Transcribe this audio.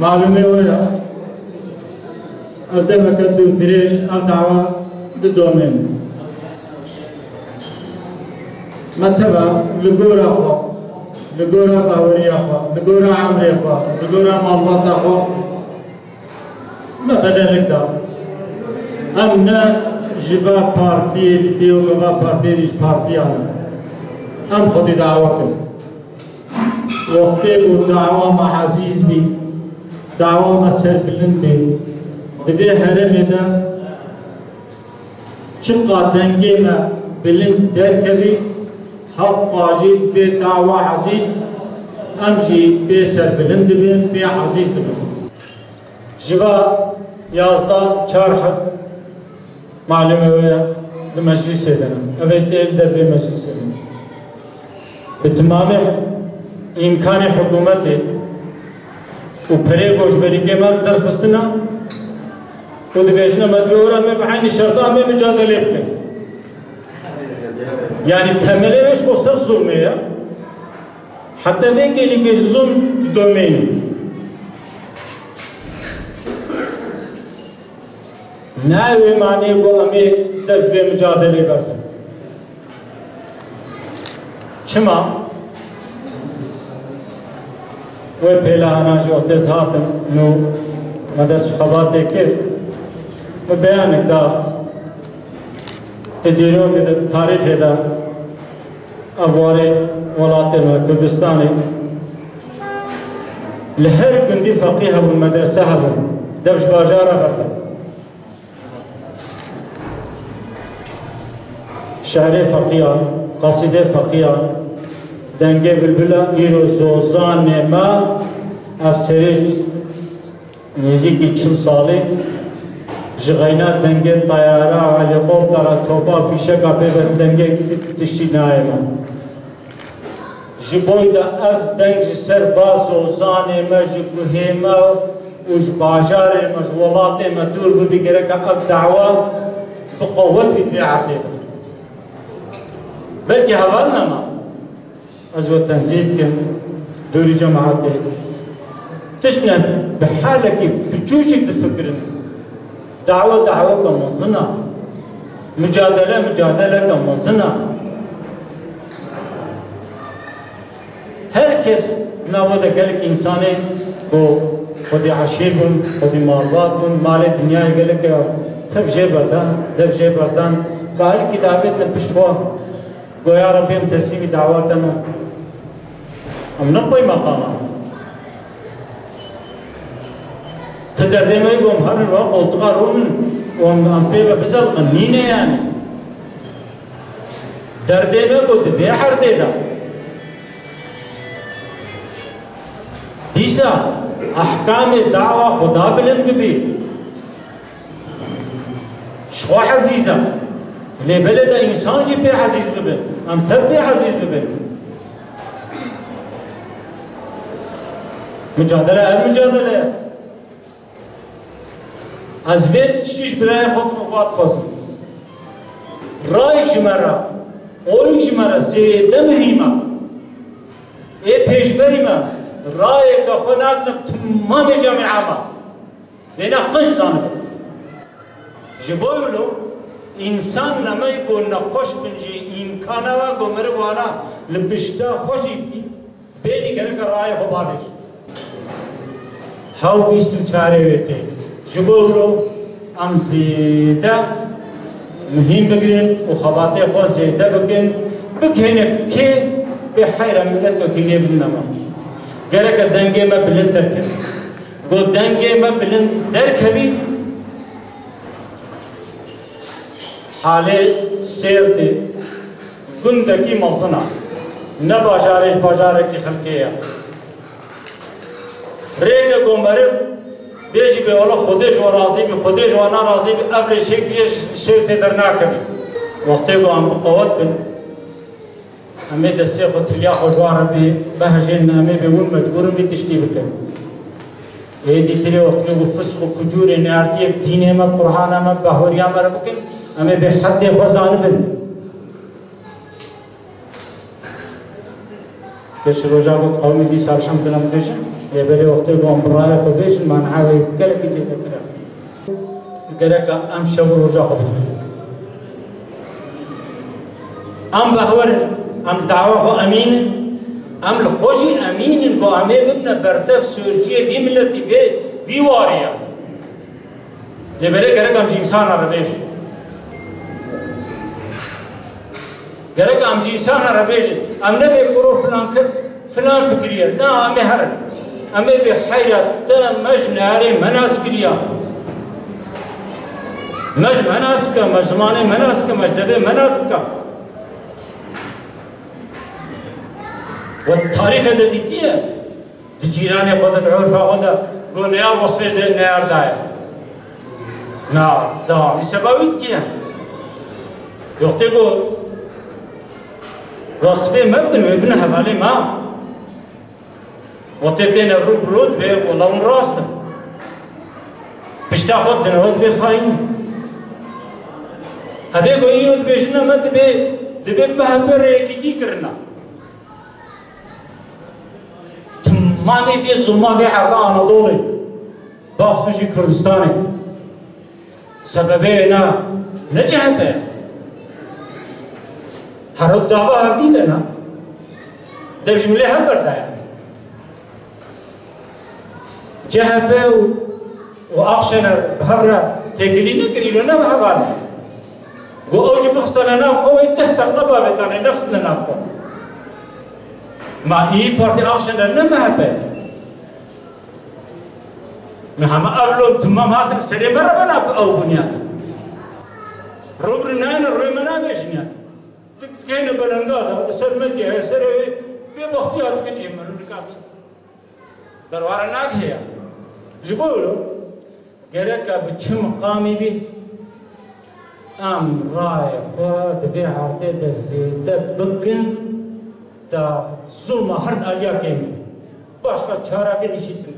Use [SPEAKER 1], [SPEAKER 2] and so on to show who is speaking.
[SPEAKER 1] معلومه ویا ادم کدو درش ام دعوا بدومن متبا لغورا خو لغورا باوريا خو لغورا عمري خو لغورا مالباتا خو ما بدلك دا ام نه جوا پارتی دیو گوا پارتی دیش پارتی ام خودی دعوا کن وقتی بود دعوا ما عزیز بی دعوا مسر بلند بی دبی هرم دا چقا دنگی ما بلند در کبی حق قاجید في دعوا عزیز امجی بی سر بلند بین بی عزیز بین جوا یازده چار حد معلومه ویا بمجلس دنم اوه تیل در بی مجلس دنم بتمام امکان حکومتی و پره گوشبری که من درخستنا و دبیجنا مدبورا می بعین شرطا می مجادله بکن یعنی تملیش o sırf zulmü ya hatta ve ki zulm domeni ne mani bu ami derf ve mücadele ederdi çıma ve pelahana jo tezhatım nu madas khabat ke ve beyan ekda تدیروں کے تاریخ ہے ابوارے ولاتے میں کردستانی لہر گندی فقیہ ابو المدرسہ ابو دبش باجارہ کرتا شہر فقیہ قصید فقیہ دنگے بلبلہ ایرو زوزان نیما افسری نیزی کی 40 سالے جغينا دنگه طيارة وهليكوبتر توبا فيشكا بيبت دنگه تشتي نايما جبويدا اف دنگ سر باسو زاني ما جبهيما وج باجاري مش ولاتي ما دور بدي گرك اف دعوة بقوة في عقيدة بلكي هوالنا ما ازو تنزيد كم دوري جماعتي تشنا بحالك بجوشك تفكرن دعوة كمصنع مجادلة كمصنع herkes navada gelip insanı bu خودی عشیر بون خودی مالبات بون مال دنیای gelip ya tevje bardan bahar kitabet ne piştwa goya Rabbim teslimi davatana amna koy makama تدردمه قوم هر الوقت والتقارون وانبيبه بزل قنينه يعني دردمه قد بيحر ديدا ديسا احكام الدعوة خدا بلند بي شو عزيزة لبلد انسان جي بي عزيز ببن ام تب بي عزيز ببن مجادلة المجادلة از وید تشتیش برای خود خواهد خواستم رای جمرا اوی جمرا زیده مهمه ای پیشبری ما رای که خود نکنم تمام جامعه ما دینا قنج زانه بود جبایلو انسان نمی گو نخوش بنجی امکانه و گمره وانا لبشتا خوشی بی بینی گره که رای خوبانش هاو بیستو چاره ویده جبولو ام زیده مهم بگیرن و خواته خود زیده بکنه که به حیر ملت و کنیه بلنما گره که دنگه ما بلند کن گو دنگی ما بلند در کبی حاله سیر دی گندکی مصنع نه بازارش بازارکی خلقیه ریک گو مرب بیشی به اولا خودش و راضی بی خودش و ناراضی بی افری شکلیش شیوتی در ناکبی وقتی گو هم قوت بین همه دسته خود تلیا خوشواره بی بهشین همه به اون مجبورن بی تشتی بکن دیتری وقتی گو فسق و فجور نیارتی دین ما قرآن ما بهوری ما را بکن همه به حد خوزان بین کش روزا بود قومی بیس الحمدلله بکشن یه بلی وقتی گو هم برای خودشن من عاوی کل کسی دکتر گرک ام شب روزا خود ام بهور ام دعوه خو امین ام لخوشی امین گو همه ببنه برتف سوشیه وی ملتی وی واریا لبره گرک ام جینسان را بیش گرک ام جینسان را بیش ام نبی کرو فلان کس فلان فکریه نه همه هر همه به حیرت تا مج نهاری مناس کریا مج مناس که مج زمانه مناس که مج دبه مناس که و تاریخ ده دیتیه جیران خودت عرف خودت گو نیار وصفه زیر نیار دایر نه دا سببیت کیه یوقتی گو وصفه مبدن و ابن حوالی ما وقتی تین روب رود به والله اون راست پشتا خود دنواد به خواهیم هده گو ایود بیشنه مد دبه بهبر ریکیتی کرنا ما في الظلماء في عرض أناضولي باخفجي كردستاني سببينا نجهبه هرب دعوة هرديدنا دبش مليه هبر دايا جهبه وأخشنا بهبرة تكلي نكري لنا بهبان وأوجي بخصتنا نافقه تحت الغبا بتاعنا نفسنا نافقه ما iyi parti akşamlarına mehbet. Mehama avlum tamam hatın seri beraber av bunyan. Rubrinayn rümana beşnya. Tıkkene belangaza sırmet diye seri bir bahtiyat kin emrun kafi. Darwara nak है jibolo gerek ka biçim qami bi am ray khod bi harte de zede bugün da zulma hard alya kemin başka çare bir işitim